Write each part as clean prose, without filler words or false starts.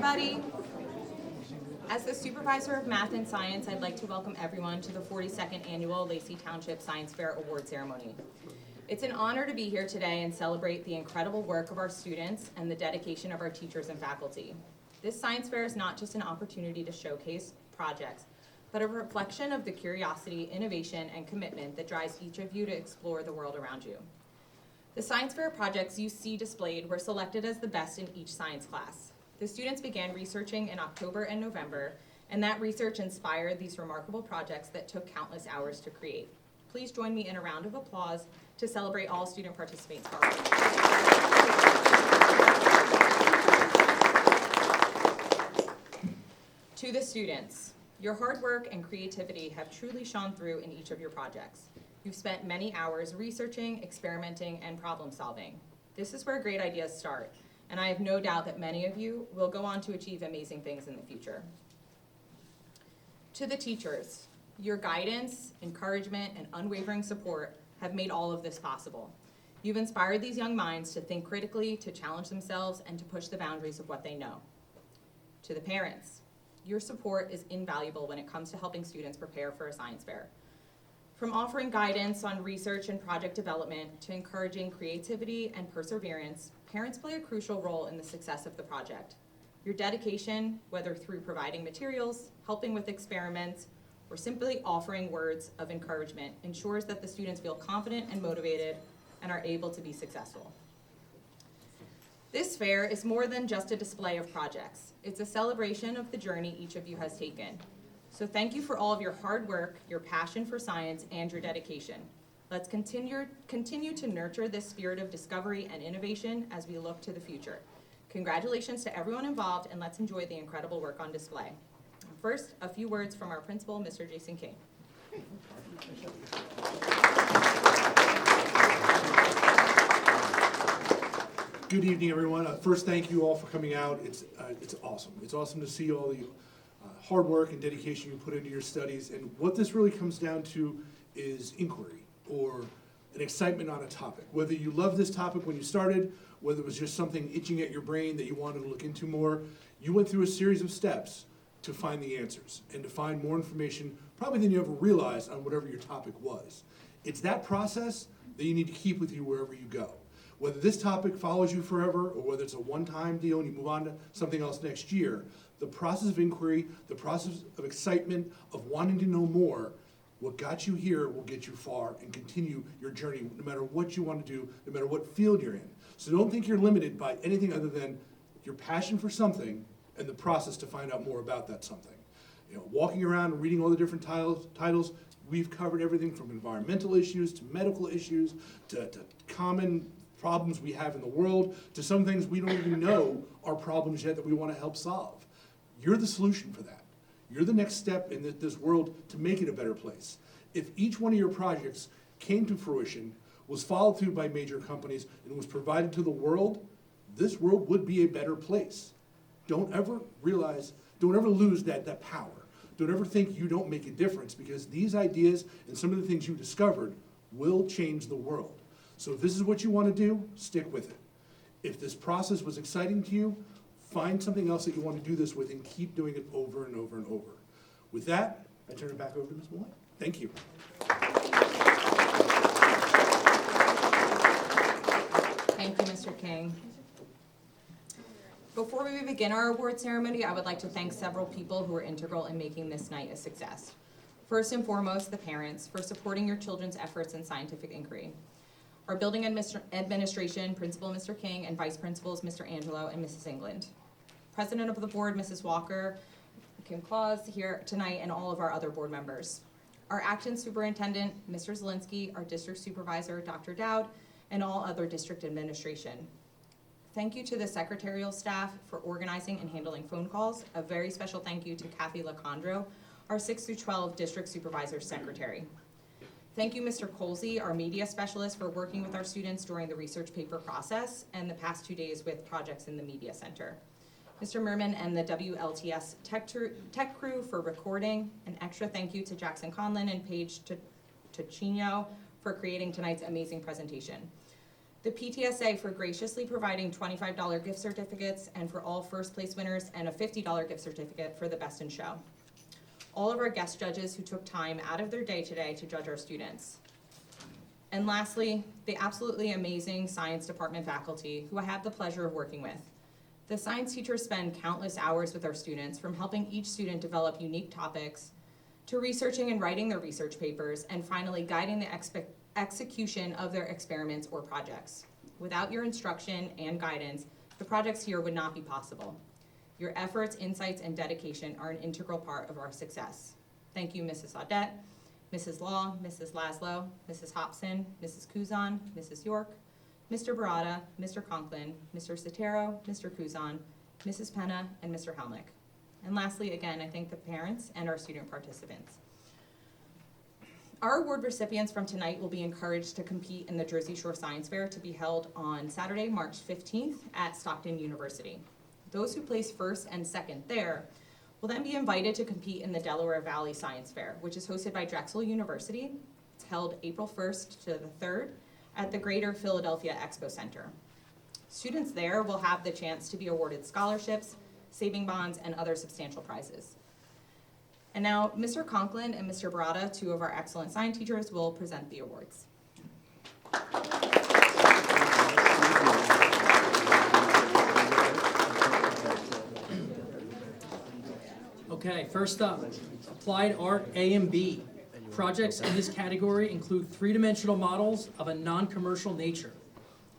everybody. As the Supervisor of Math and Science, I'd like to welcome everyone to the 42nd Annual Lacey Township Science Fair Award Ceremony. It's an honor to be here today and celebrate the incredible work of our students and the dedication of our teachers and faculty. This science fair is not just an opportunity to showcase projects, but a reflection of the curiosity, innovation, and commitment that drives each of you to explore the world around you. The science fair projects you see displayed were selected as the best in each science class. The students began researching in October and November, and that research inspired these remarkable projects that took countless hours to create. Please join me in a round of applause to celebrate all student participants. To the students, your hard work and creativity have truly shone through in each of your projects. You've spent many hours researching, experimenting, and problem solving. This is where great ideas start, and I have no doubt that many of you will go on to achieve amazing things in the future. To the teachers, your guidance, encouragement, and unwavering support have made all of this possible. You've inspired these young minds to think critically, to challenge themselves, and to push the boundaries of what they know. To the parents, your support is invaluable when it comes to helping students prepare for a science fair. From offering guidance on research and project development to encouraging creativity and perseverance, parents play a crucial role in the success of the project. Your dedication, whether through providing materials, helping with experiments, or simply offering words of encouragement, ensures that the students feel confident and motivated and are able to be successful. This fair is more than just a display of projects. It's a celebration of the journey each of you has taken. So thank you for all of your hard work, your passion for science, and your dedication. Let's continue to nurture this spirit of discovery and innovation as we look to the future. Congratulations to everyone involved, and let's enjoy the incredible work on display. First, a few words from our principal, Mr. Jason King. Good evening, everyone. First, thank you all for coming out. It's awesome. It's awesome to see all the hard work and dedication you put into your studies. And what this really comes down to is inquiry, or an excitement on a topic. Whether you loved this topic when you started, whether it was just something itching at your brain that you wanted to look into more, you went through a series of steps to find the answers and to find more information probably than you ever realized on whatever your topic was. It's that process that you need to keep with you wherever you go. Whether this topic follows you forever or whether it's a one-time deal and you move on to something else next year, the process of inquiry, the process of excitement, of wanting to know more, what got you here will get you far and continue your journey no matter what you want to do, no matter what field you're in. So don't think you're limited by anything other than your passion for something and the process to find out more about that something. You know, walking around and reading all the different titles, we've covered everything from environmental issues to medical issues to common problems we have in the world to some things we don't even know are problems yet that we want to help solve. You're the solution for that. You're the next step in this world to make it a better place. If each one of your projects came to fruition, was followed through by major companies, and was provided to the world, this world would be a better place. Don't ever lose that power. Don't ever think you don't make a difference, because these ideas and some of the things you discovered will change the world. So if this is what you want to do, stick with it. If this process was exciting to you, find something else that you want to do this with and keep doing it over and over and over. With that, I turn it back over to Ms. Malloy. Thank you. Thank you, Mr. King. Before we begin our award ceremony, I would like to thank several people who were integral in making this night a success. First and foremost, the parents for supporting your children's efforts in scientific inquiry. Our building administration, Principal Mr. King, and Vice Principals Mr. Angelo and Mrs. England. President of the board, Mrs. Walker, Kim Claus here tonight, and all of our other board members. Our acting superintendent, Mr. Zielinski, our district supervisor, Dr. Dowd, and all other district administration. Thank you to the secretarial staff for organizing and handling phone calls. A very special thank you to Kathy Lacondro, our 6 through 12 district supervisor secretary. Thank you, Mr. Colsey, our media specialist, for working with our students during the research paper process and the past 2 days with projects in the media center. Mr. Merman and the WLTS tech crew for recording. An extra thank you to Jackson Conlin and Paige Ticino for creating tonight's amazing presentation. The PTSA for graciously providing $25 gift certificates, and for all first place winners, and a $50 gift certificate for the best in show. All of our guest judges who took time out of their day today to judge our students. And lastly, the absolutely amazing science department faculty who I have the pleasure of working with. The science teachers spend countless hours with our students, from helping each student develop unique topics, to researching and writing their research papers, and finally guiding the execution of their experiments or projects. Without your instruction and guidance, the projects here would not be possible. Your efforts, insights, and dedication are an integral part of our success. Thank you, Mrs. Audette, Mrs. Law, Mrs. Laszlo, Mrs. Hobson, Mrs. Kuzan, Mrs. York, Mr. Barada, Mr. Conklin, Mr. Sotero, Mr. Kuzan, Mrs. Penna, and Mr. Helmick. And lastly, again, I thank the parents and our student participants. Our award recipients from tonight will be encouraged to compete in the Jersey Shore Science Fair, to be held on Saturday, March 15th at Stockton University. Those who place first and second there will then be invited to compete in the Delaware Valley Science Fair, which is hosted by Drexel University. It's held April 1st to the 3rd at the Greater Philadelphia Expo Center. Students there will have the chance to be awarded scholarships, saving bonds, and other substantial prizes. And now, Mr. Conklin and Mr. Barada, two of our excellent science teachers, will present the awards. Okay, first up, Applied Art A and B. Projects in this category include three-dimensional models of a non-commercial nature.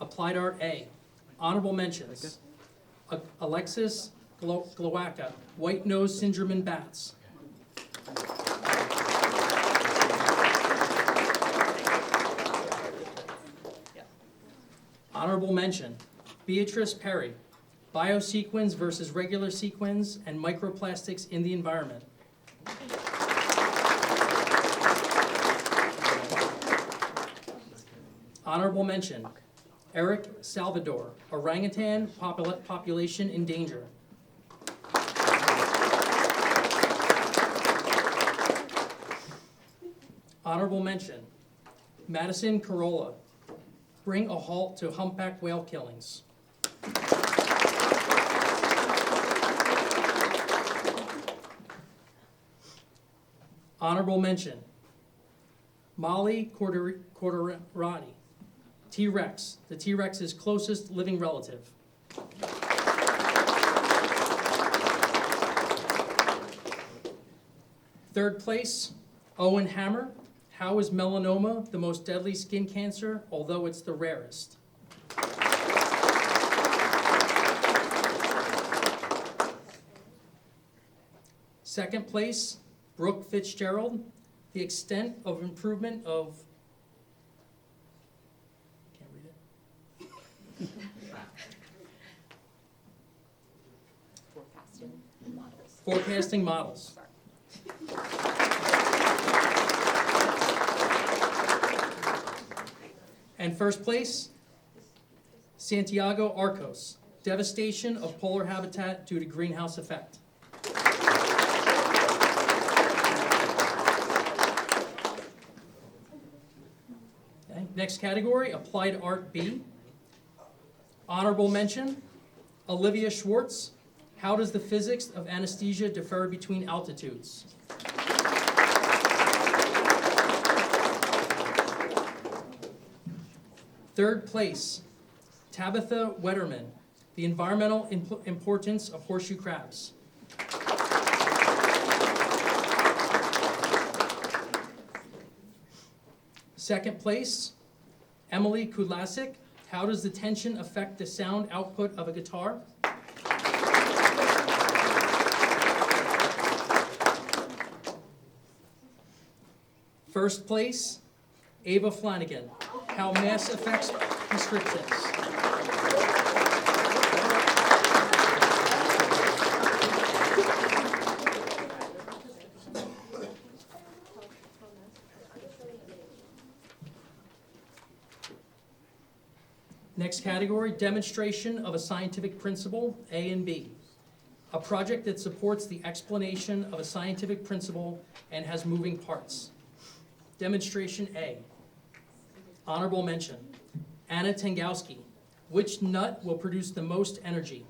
Applied Art A. Honorable mentions. Alexis Glowacka, white-nosed syndrome in bats. Honorable mention. Beatrice Perry, biosequins versus regular sequins and microplastics in the environment. Honorable mention. Eric Salvador, orangutan population in danger. Honorable mention. Madison Corolla, bring a halt to humpback whale killings. Honorable mention. Molly Corderati, T-Rex, the T-Rex's closest living relative. Third place, Owen Hammer. How is melanoma the most deadly skin cancer, although it's the rarest? Second place, Brooke Fitzgerald. The extent of improvement of, can't read it. Forecasting models. Forecasting models. And first place, Santiago Arcos, devastation of polar habitat due to greenhouse effect. Okay. Next category, Applied Art B. Honorable mention, Olivia Schwartz, how does the physics of anesthesia differ between altitudes? Third place, Tabitha Wetterman, the environmental importance of horseshoe crabs. Second place, Emily Kudlasik, how does the tension affect the sound output of a guitar? First place, Ava Flanagan, how mass affects prescriptions. Next category, demonstration of a scientific principle, A and B. A project that supports the explanation of a scientific principle and has moving parts. Demonstration A. Honorable mention. Anna Tengowski. Which nut will produce the most energy?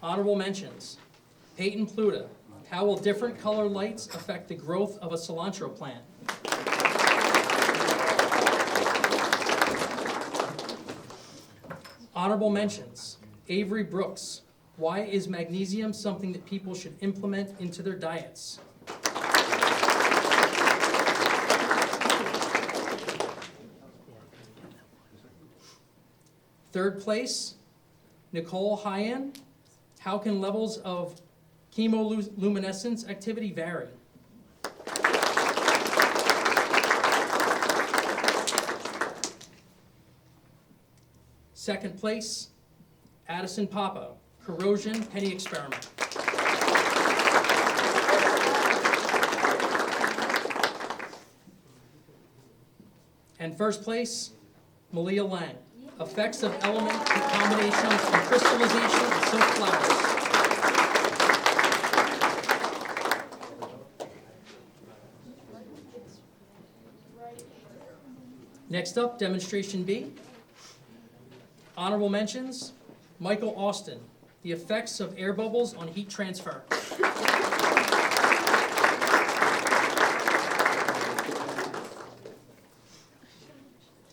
Honorable mentions. Peyton Pluta. How will different color lights affect the growth of a cilantro plant? Honorable mentions. Avery Brooks. Why is magnesium something that people should implement into their diets? Third place, Nicole Hyan. How can levels of chemoluminescence activity vary? Second place, Addison Papa. Corrosion penny experiment. And first place, Malia Lang. Effects of element combinations and crystallization of silk flowers. Next up, demonstration B. Honorable mentions, Michael Austin. The effects of air bubbles on heat transfer.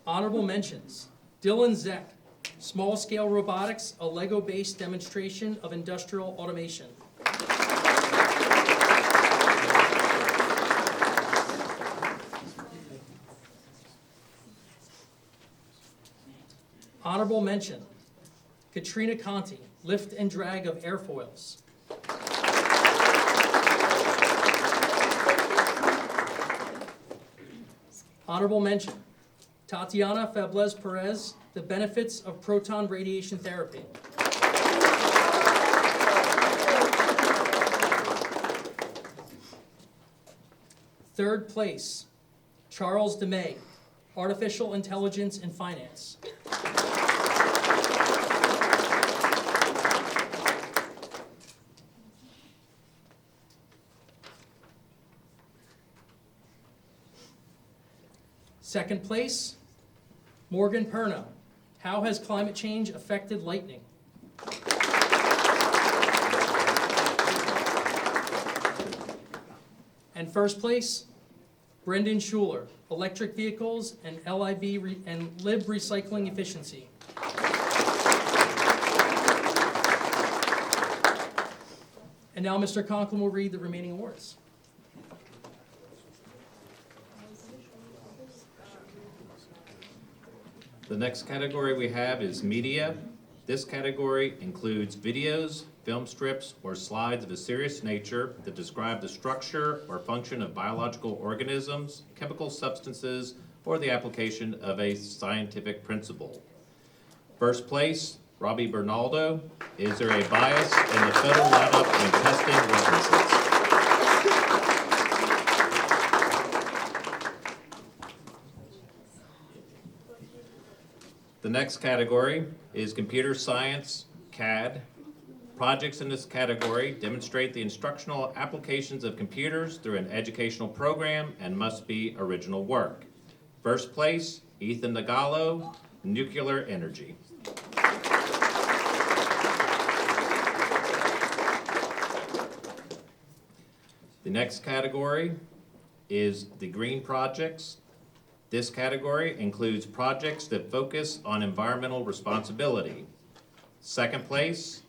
Honorable mentions, Dylan Zeck. Small-scale robotics, a Lego-based demonstration of industrial automation. Honorable mention, Katrina Conti, lift and drag of airfoils. Honorable mention, Tatiana Febles Perez, the benefits of proton radiation therapy. Third place, Charles DeMay, artificial intelligence in finance. Second place, Morgan Perno. How has climate change affected lightning? And first place, Brendan Schuler. Electric vehicles and and lib recycling efficiency. And now Mr. Conklin will read the remaining awards. The next category we have is media. This category includes videos, film strips, or slides of a serious nature that describe the structure or function of biological organisms, chemical substances, or the application of a scientific principle. First place, Robbie Bernaldo. Is there a bias in the photo lineup when testing references? The next category is computer science, CAD. Projects in this category demonstrate the instructional applications of computers through an educational program and must be original work. First place, Ethan Nagallo, nuclear energy. The next category is the green projects. This category includes projects that focus on environmental responsibility. Second place,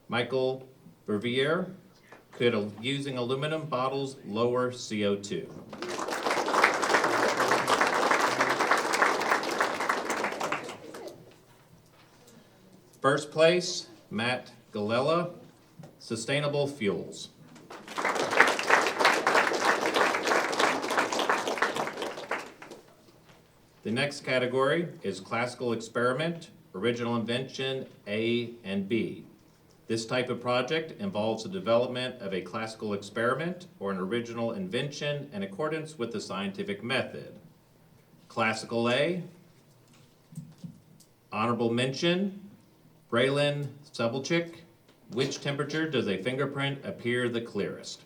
Michael Vervier. Could using aluminum bottles lower CO2? First place, Matt Galella, sustainable fuels. The next category is classical experiment, original invention, A and B. This type of project involves the development of a classical experiment or an original invention in accordance with the scientific method. Classical A, honorable mention, Braylon Sebelchik. Which temperature does a fingerprint appear the clearest?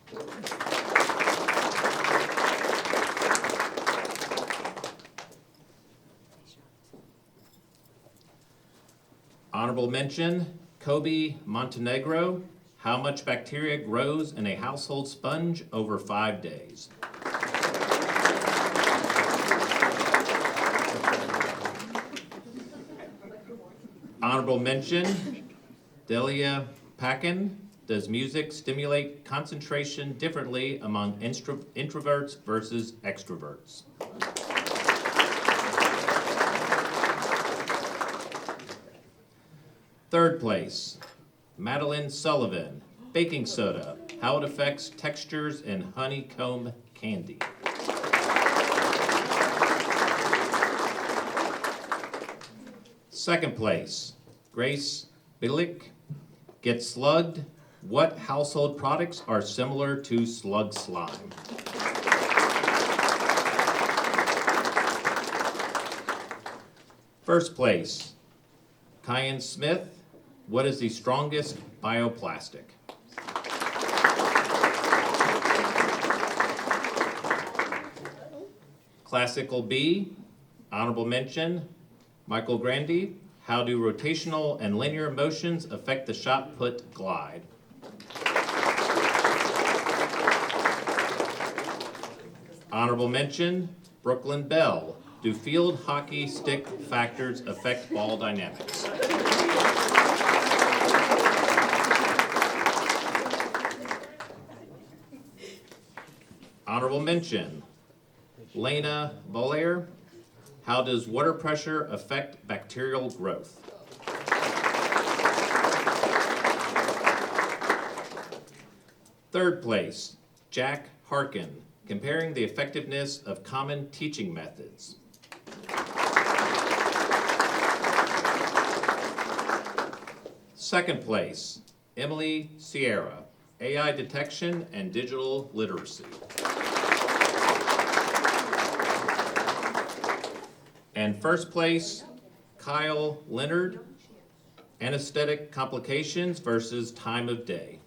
Honorable mention, Kobe, Montenegro. How much bacteria grows in a household sponge over 5 days? Honorable mention, Delia Packen. Does music stimulate concentration differently among introverts versus extroverts? Third place, Madeline Sullivan. Baking soda, how it affects textures in honeycomb candy. Second place, Grace Bilic. Get slugged. What household products are similar to slug slime? First place, Kyan Smith. What is the strongest bioplastic? Classical B, honorable mention, Michael Grandy. How do rotational and linear motions affect the shot put glide? Honorable mention, Brooklyn Bell. Do field hockey stick factors affect ball dynamics? Honorable mention, Lena Bolair. How does water pressure affect bacterial growth? Third place, Jack Harkin. Comparing the effectiveness of common teaching methods. Second place, Emily Sierra. AI detection and digital literacy. And first place, Kyle Leonard. Anesthetic complications versus time of day.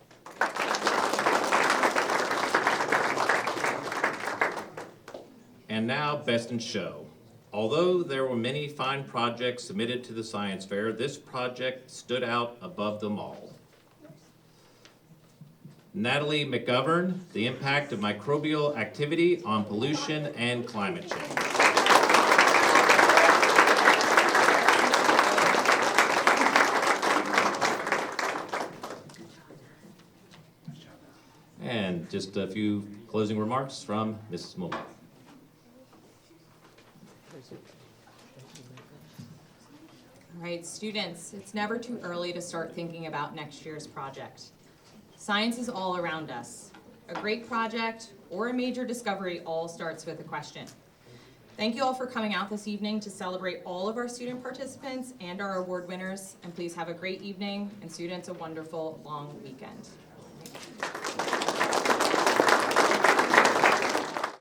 And now, Best in Show. Although there were many fine projects submitted to the science fair, this project stood out above them all. Natalie McGovern, the impact of microbial activity on pollution and climate change. And just a few closing remarks from Mrs. Mullen. All right, students, it's never too early to start thinking about next year's project. Science is all around us. A great project or a major discovery all starts with a question. Thank you all for coming out this evening to celebrate all of our student participants and our award winners. And please have a great evening, and students, a wonderful long weekend.